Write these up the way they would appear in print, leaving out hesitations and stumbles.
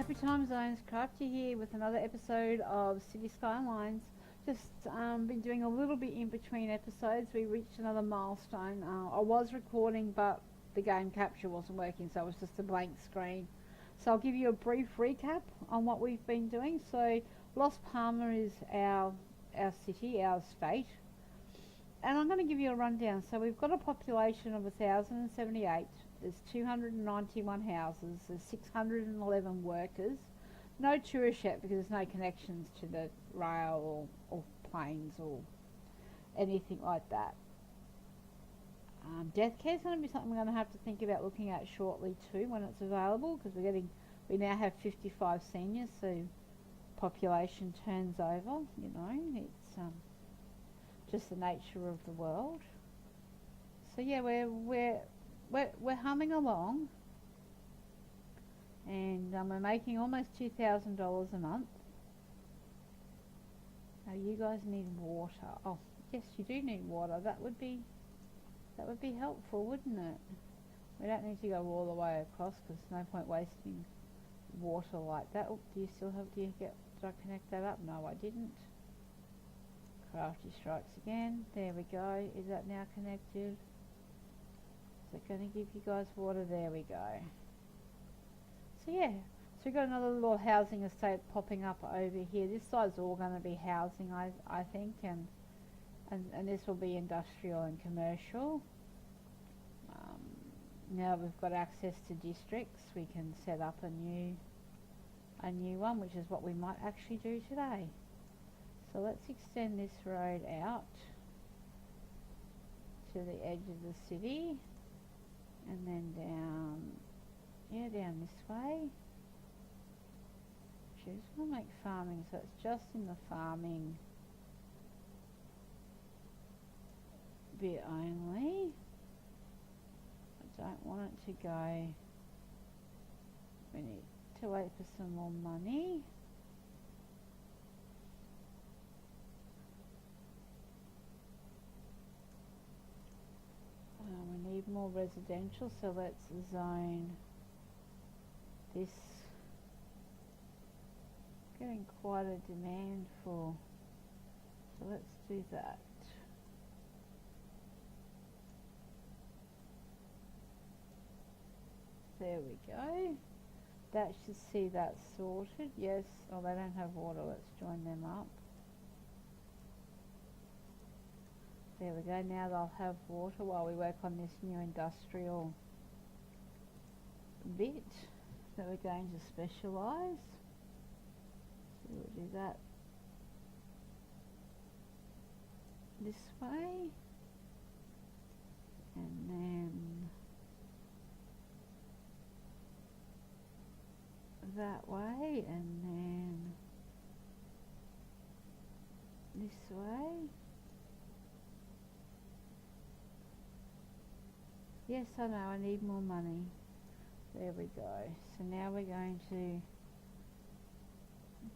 Happy time zones, Crafty here with another episode of City Skylines. Just been doing a little bit in between episodes. We reached another milestone. I was recording, but the game capture wasn't working, so it was just a blank screen. So I'll give you a brief recap on what we've been doing. So Los Palma is our city, our state, and I'm going to give you a rundown. So we've got a population of 1,078. There's 291 houses. There's 611 workers. No tourists yet because there's no connections to the rail or planes or anything like that. Death care is going to be something we're going to have to think about looking at shortly too when it's available, because we now have 55 seniors, so population turns over. You know, it's just the nature of the world. So yeah, we're humming along, and we're making almost $2,000 a month. Now you guys need water. Oh yes, you do need water. That would be helpful, wouldn't it? We don't need to go all the way across because there's no point wasting water like that. Oh, did I connect that up? No, I didn't. Crafty strikes again. There we go. Is that now connected? Is it going to give you guys water? There we go. So yeah, so we've got another little housing estate popping up over here. This side's all going to be housing, I think, and this will be industrial and commercial. Now we've got access to districts, we can set up a new one, which is what we might actually do today. So let's extend this road out to the edge of the city, and then down this way. Just want to make farming, so it's just in the farming bit only. I don't want it to go. We need to wait for some more money. We need more residential, so let's zone this. Getting quite a demand for, so let's do that. There we go. That should see that sorted. Yes. Oh, they don't have water. Let's join them up. There we go. Now they'll have water while we work on this new industrial bit that we're going to specialise. So we'll do that this way, and then that way, and then this way. Yes, I know, I need more money. There we go. So now we're going to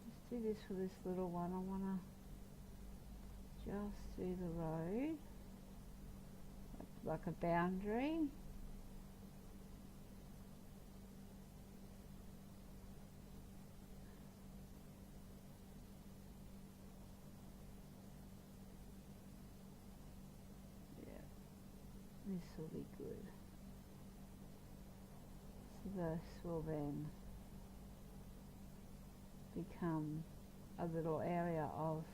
just do this for this little one. I want to just do the road like a boundary. This will be good. So this will then become a little area of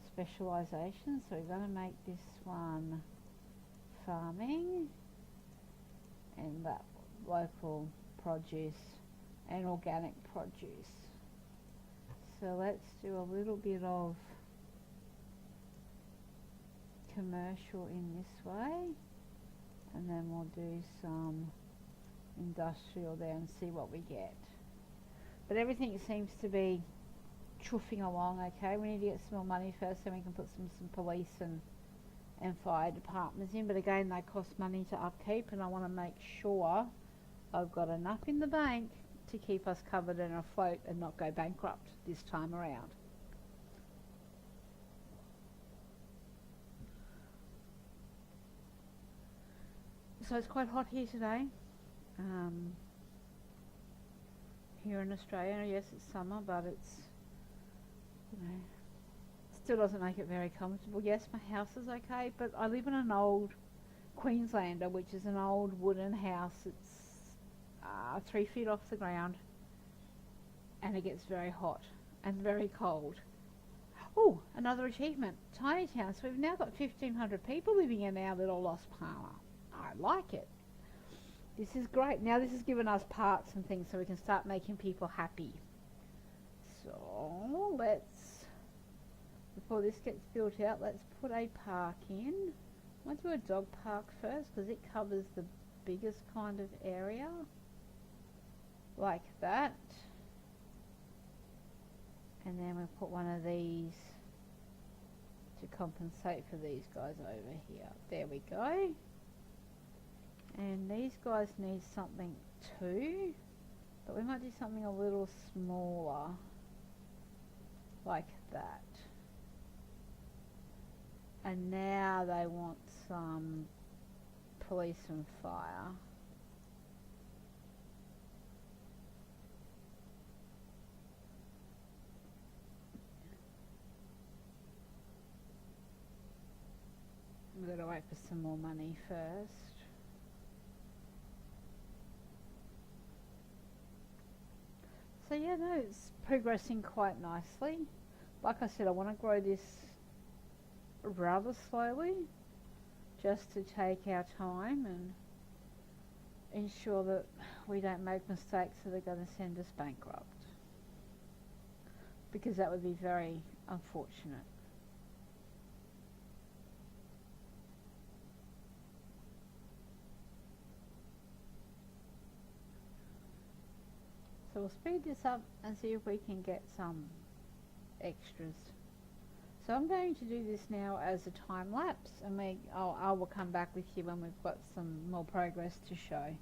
specialization. So we're going to make this one farming, and that local produce and organic produce. So let's do a little bit of commercial in this way, and then we'll do some industrial there and see what we get. But everything seems to be chuffing along okay. We need to get some more money first, then we can put some police and fire departments in, but again they cost money to upkeep, and I want to make sure I've got enough in the bank to keep us covered and afloat and not go bankrupt this time around. So it's quite hot here today. here in Australia. Yes, it's summer, but it's, you know, still doesn't make it very comfortable. Yes, my house is okay, but I live in an old Queenslander, which is an old wooden house. It's 3 feet off the ground, and it gets very hot and very cold. Oh, another achievement, tiny town. So we've now got 1,500 people living in our little Lost Palma. I like it. This is great. Now this has given us parks and things so we can start making people happy. So let's, before this gets built out, let's put a park in. I want to do a dog park first because it covers the biggest kind of area. Like that. And then we'll put one of these to compensate for these guys over here. There we go. And these guys need something too, but we might do something a little smaller, like that. And now they want some police and fire. We've got to wait for some more money first. So yeah, no, it's progressing quite nicely. Like I said, I want to grow this rather slowly, just to take our time and ensure that we don't make mistakes that are going to send us bankrupt. Because that would be very unfortunate. So we'll speed this up and see if we can get some extras. So I'm going to do this now as a time lapse, and I will come back with you when we've got some more progress to show.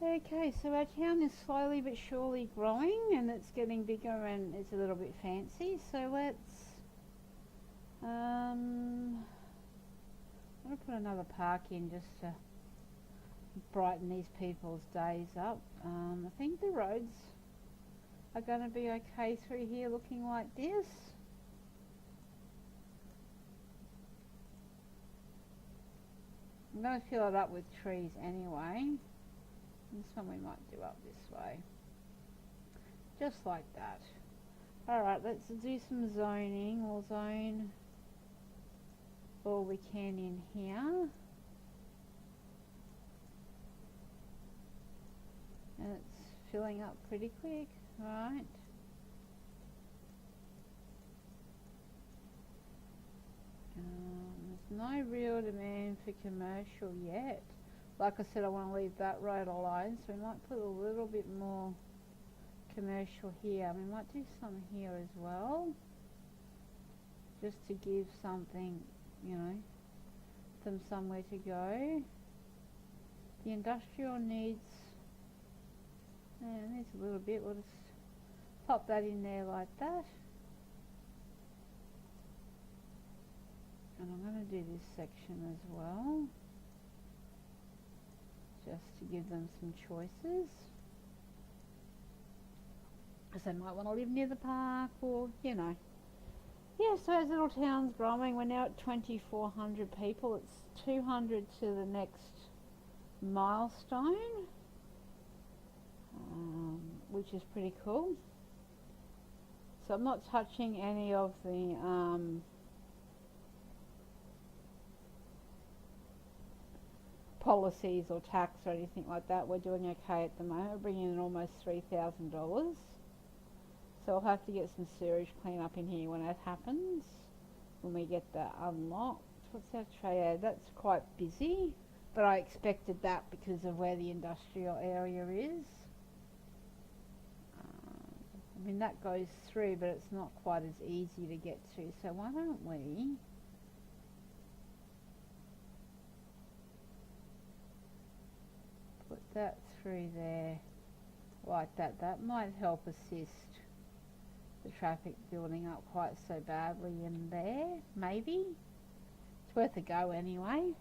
Okay, so our town is slowly but surely growing, and it's getting bigger and it's a little bit fancy. So let's I'm gonna put another park in just to brighten these people's days up. I think the roads are going to be okay through here looking like this. I'm going to fill it up with trees anyway. This one we might do up this way. Just like that. Alright, let's do some zoning. We'll zone all we can in here. And it's filling up pretty quick, right? There's no real demand for commercial yet. Like I said, I want to leave that road alone, so we might put a little bit more commercial here. We might do some here as well, just to give something, you know, them somewhere to go. The industrial needs a little bit. We'll just pop that in there like that. And I'm going to do this section as well, just to give them some choices. Because they might want to live near the park, or, you know. Yeah, so as little town's growing, we're now at 2,400 people. It's 200 to the next milestone, which is pretty cool. So I'm not touching any of the policies or tax or anything like that. We're doing okay at the moment. We're bringing in almost $3,000. So I'll have to get some sewage clean up in here when that happens, when we get that unlocked. What's our trade? Yeah, that's quite busy, but I expected that because of where the industrial area is. I mean, that goes through, but it's not quite as easy to get to. So why don't we put that through there like that? That might help assist the traffic building up quite so badly in there, maybe. It's worth a go anyway.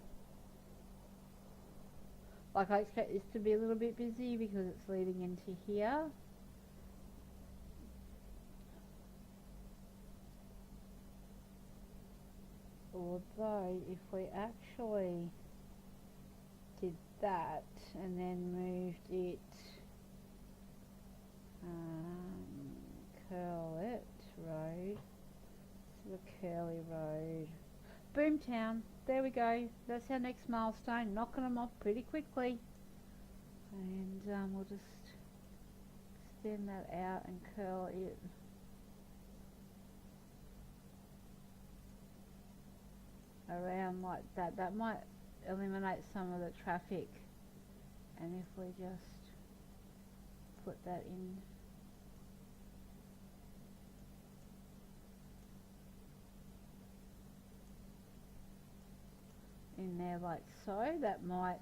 Like, I expect this to be a little bit busy because it's leading into here. Although, if we actually did that and then moved it, curl it, road, sort of curly road, Boomtown, there we go, that's our next milestone, knocking them off pretty quickly. And we'll just extend that out and curl it. Around like that. That might eliminate some of the traffic, and if we just put that in there like so, that might,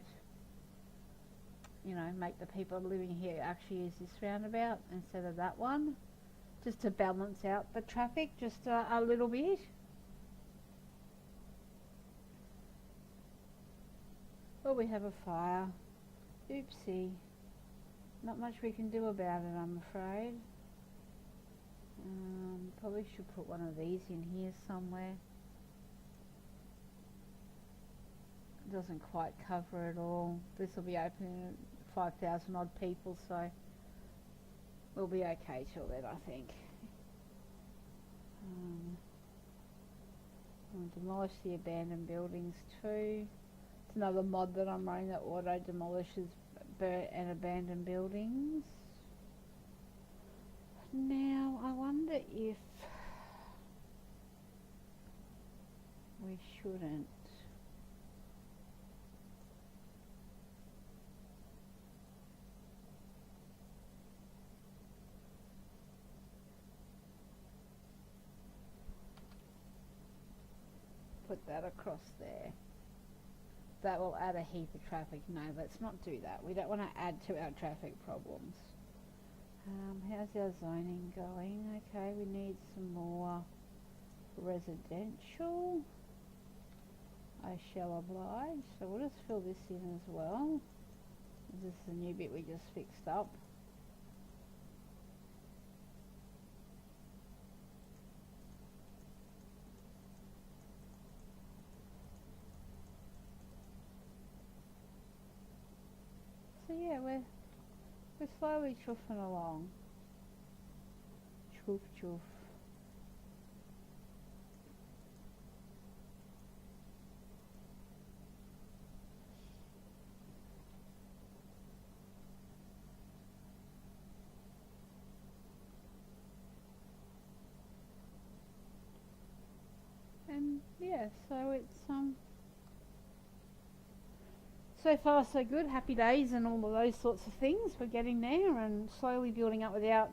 you know, make the people living here actually use this roundabout instead of that one, just to balance out the traffic just a little bit. Oh, we have a fire. Oopsie. Not much we can do about it, I'm afraid. Probably should put one of these in here somewhere. It doesn't quite cover it all. This will be open to 5,000 odd people, so we'll be okay till then, I think. We'll demolish the abandoned buildings too. It's another mod that I'm running that auto demolishes and abandoned buildings. Now, I wonder if we shouldn't put that across there. that will add a heap of traffic. No, let's not do that. We don't want to add to our traffic problems. How's our zoning going? Okay, we need some more residential. I shall oblige. So we'll just fill this in as well. This is the new bit we just fixed up. So yeah, we're slowly chuffing along. Chuff chuff. And yeah, so it's so far so good, happy days and all of those sorts of things. We're getting there and slowly building up without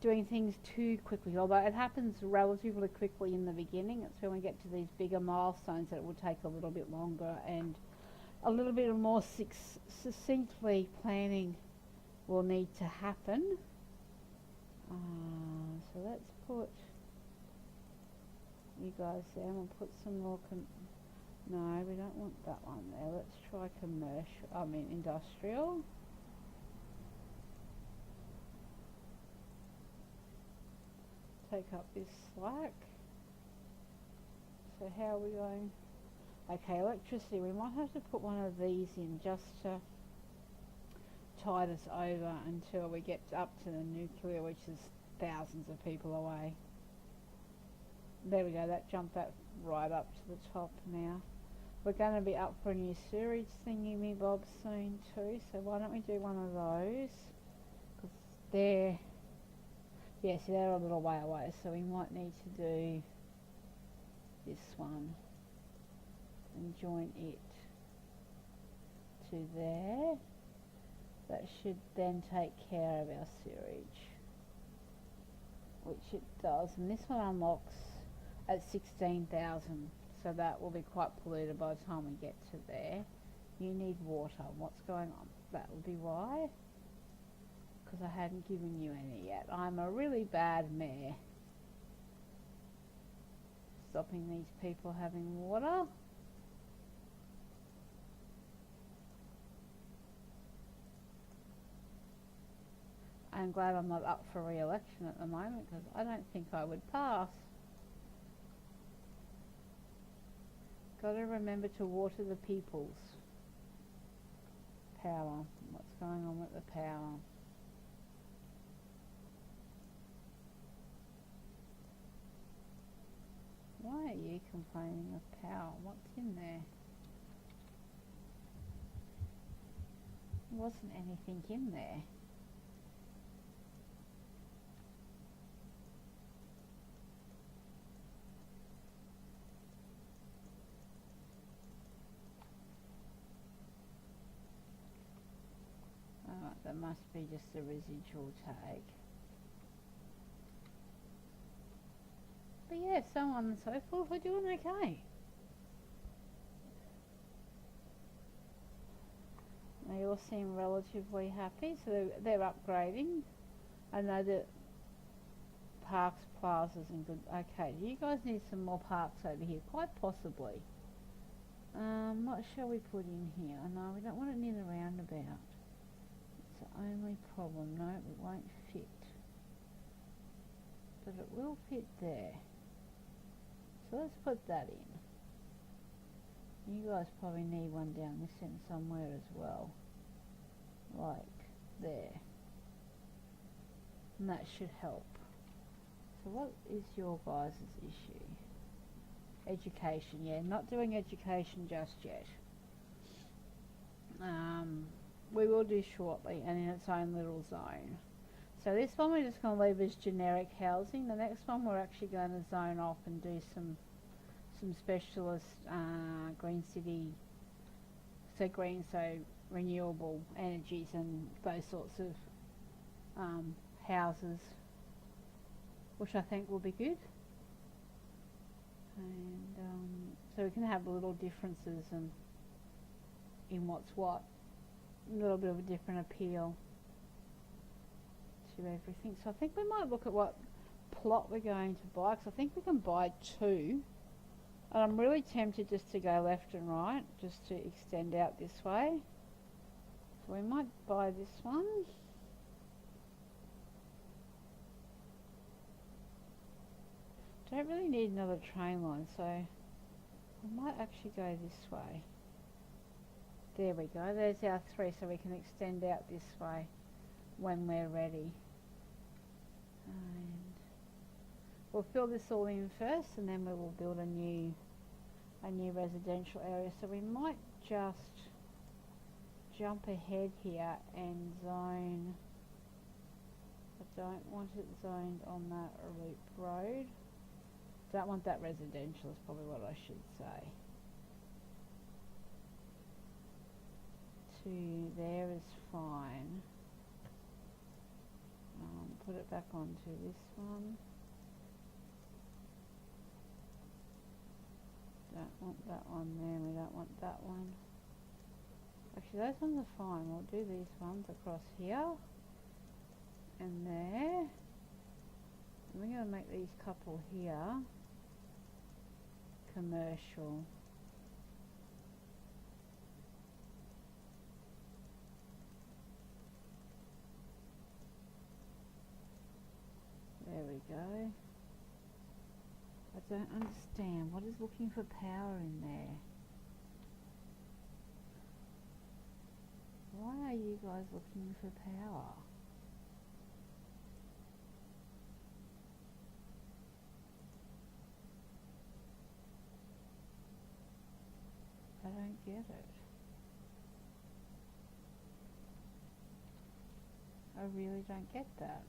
doing things too quickly, although it happens relatively quickly in the beginning. It's when we get to these bigger milestones that it will take a little bit longer, and a little bit more succinctly planning will need to happen. So let's put you guys there, and we'll put some more no, we don't want that one there. Let's try commercial, industrial. Take up this slack. So how are we going? Okay, electricity. We might have to put one of these in just to tide us over until we get up to the nuclear, which is thousands of people away. There we go, that jumped that right up to the top now. We're going to be up for a new sewerage thingy bob soon too, so why don't we do one of those? Because they're, yeah, see, they're a little way away, so we might need to do this one and join it to there. That should then take care of our sewerage, which it does, and this one unlocks at 16,000, so that will be quite polluted by the time we get to there. You need water. What's going on? That will be why, because I hadn't given you any yet. I'm a really bad mayor. Stopping these people having water. I'm glad I'm not up for re-election at the moment, because I don't think I would pass. Got to remember to water the peoples. Power. What's going on with the power? Why are you complaining of power? What's in there? There wasn't anything in there. Alright, that must be just a residual tag. But yeah, so on and so forth, we're doing okay. They all seem relatively happy, so they're upgrading. I know that parks, plazas and good. Okay, do you guys need some more parks over here? Quite possibly. What shall we put in here? No, we don't want it near the roundabout. It's the only problem. No, it won't fit. But it will fit there. So let's put that in. You guys probably need one down this end somewhere as well. Like there. And that should help. So what is your guys' issue? Education, yeah, not doing education just yet. We will do shortly and in its own little zone. So this one we're just going to leave as generic housing. The next one we're actually going to zone off and do some specialist green city, so green, so renewable energies and those sorts of houses, which I think will be good. And so we can have little differences and in what's what. A little bit of a different appeal to everything. So I think we might look at what plot we're going to buy, because I think we can buy 2. And I'm really tempted just to go left and right, just to extend out this way. So we might buy this one. Don't really need another train line, so I might actually go this way. There we go, there's our 3, so we can extend out this way when we're ready. And we'll fill this all in first, and then we will build a new residential area. So we might just jump ahead here and zone. I don't want it zoned on that loop road. Don't want that residential is probably what I should say. To there is fine. Put it back onto this one. Don't want that one there, we don't want that one. Actually, those ones are fine. We'll do these ones across here and there. And we're going to make these couple here commercial. There we go. I don't understand. What is looking for power in there? Why are you guys looking for power? I don't get it. I really don't get that.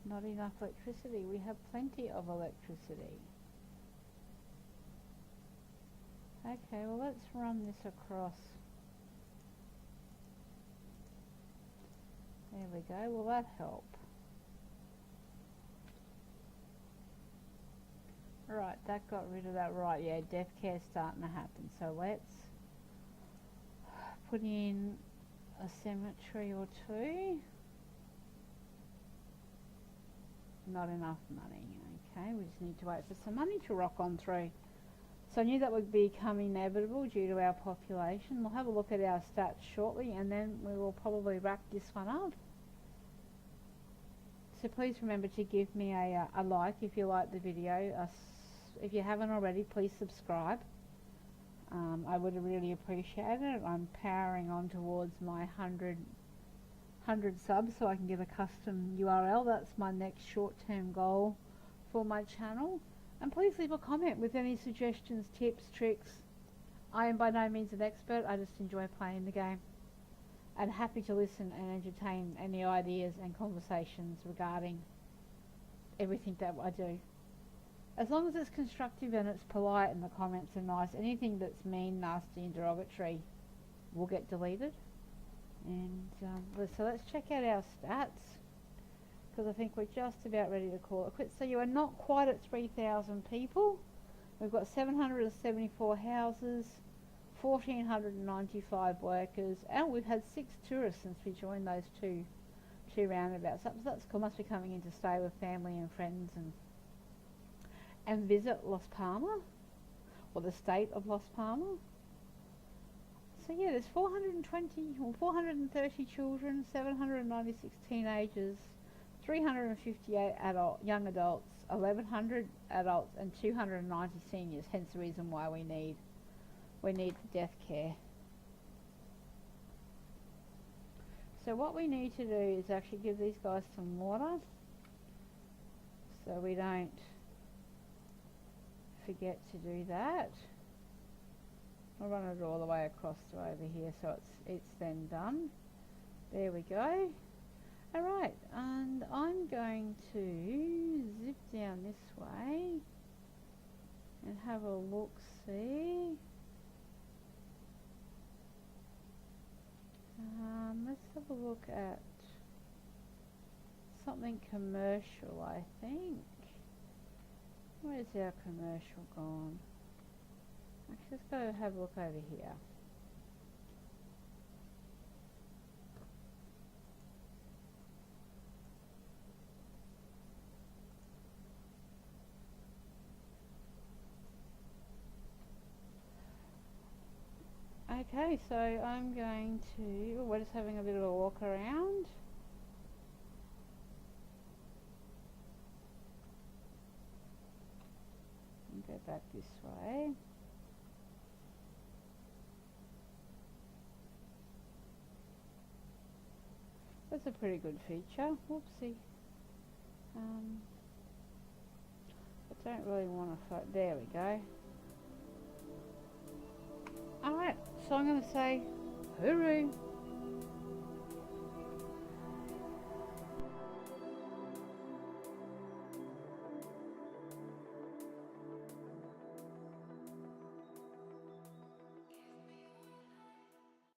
Not enough electricity. We have plenty of electricity. Okay, well let's run this across. There we go. Will that help? Right, that got rid of that. Right, yeah, death care's starting to happen. So let's put in a cemetery or 2. Not enough money. Okay, we just need to wait for some money to rock on through. So I knew that would become inevitable due to our population. We'll have a look at our stats shortly, and then we will probably wrap this one up. So please remember to give me a like if you like the video. If you haven't already, please subscribe. I would really appreciate it. I'm powering on towards my 100 subs so I can get a custom URL. That's my next short-term goal for my channel. And please leave a comment with any suggestions, tips, tricks. I am by no means an expert. I just enjoy playing the game, and happy to listen and entertain any ideas and conversations regarding everything that I do. As long as it's constructive and it's polite and the comments are nice, anything that's mean, nasty and derogatory will get deleted. And so let's check out our stats, because I think we're just about ready to call it quits. So you are not quite at 3,000 people. We've got 774 houses, 1,495 workers, and we've had 6 tourists since we joined those two roundabouts. That's cool. Must be coming in to stay with family and friends and visit Las Palma, or the state of Las Palma. So yeah, there's 430 children, 796 teenagers, 358 young adults, 1,100 adults, and 290 seniors. Hence the reason why we need the death care. So what we need to do is actually give these guys some water, so we don't forget to do that. I'll run it all the way across to over here, so it's then done. There we go. Alright, and I'm going to zip down this way and have a look-see. Let's have a look at something commercial, I think. Where's our commercial gone? Actually, let's go have a look over here. Okay, so I'm going to, we're just having a bit of a walk around. And go back this way. That's a pretty good feature. Whoopsie. I don't really want to fight. There we go. Alright, so I'm going to say, hooroo!